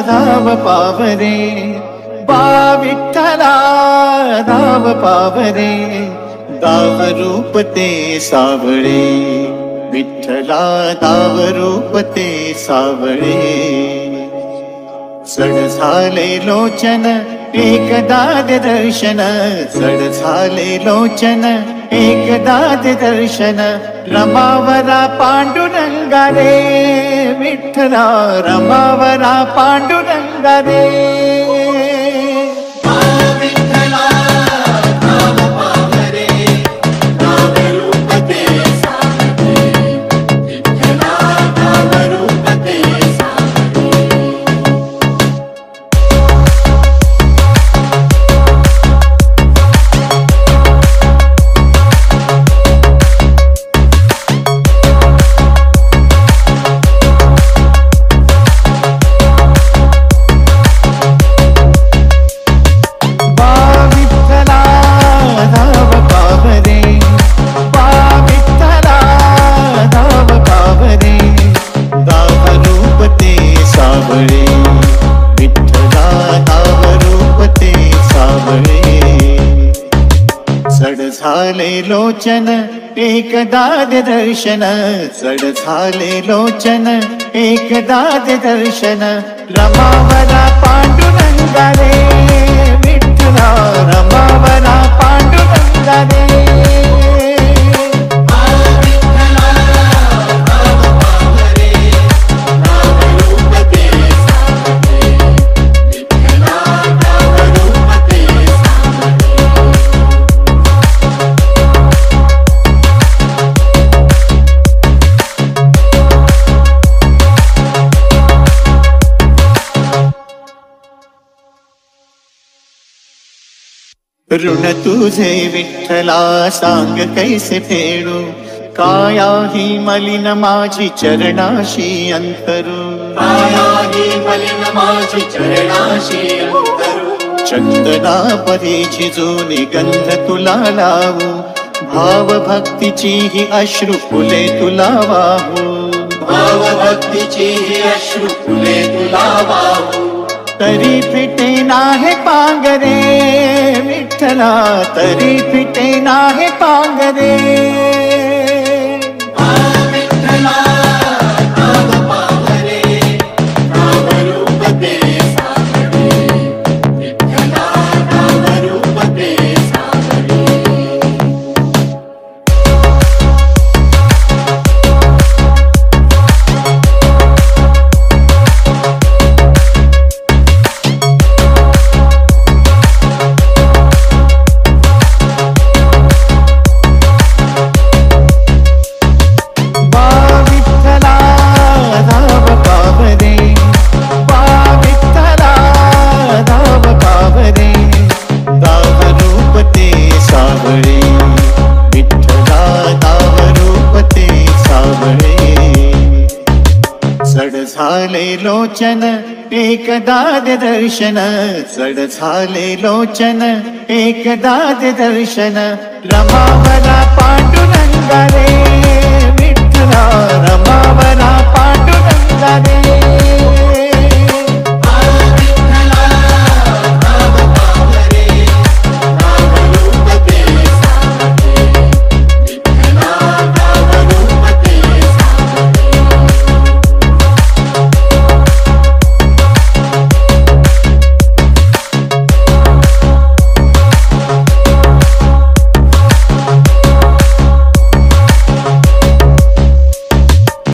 धाव पावरे बा विठ्ठला धाव पावरे दाव रूप ते सावळे विठ्ठला दाव रूप ते सावळे सड झाले लोचन एकदा दर्शन सड झाले लोचन एकदा दर्शन रमावरा पांडुरंगा रे विठ्ठला रमावरा पांडुरंगा रे झाले लोचन एकदा दर्शन सड झाले लोचन एकदा दर्शन रमावरा पांडुरंगा रे विठ्ठला रमावरा पांडुरंगा रे ऋण तुझे विठ्ठला सांग कैसे फेडू काया ही मलिन माझी चरणाशी अंतरू काया ही मलिन माझी चरणाशी अंतरू चंदना परी झिजून गंध तुला लावू भाव भक्तीची ही अश्रु फुले तुला वाहू भाव भक्तीची ही अश्रु फुले तुला वाहू तरी फिटे नाहे पांगरे विठ्ठला तरी फिटे नाहे पांगरे झाले लोचन एकदा दर्शन सड झाले लोचन एकदा दर्शन रमावरा पांडुरंगा रे विठ्ठला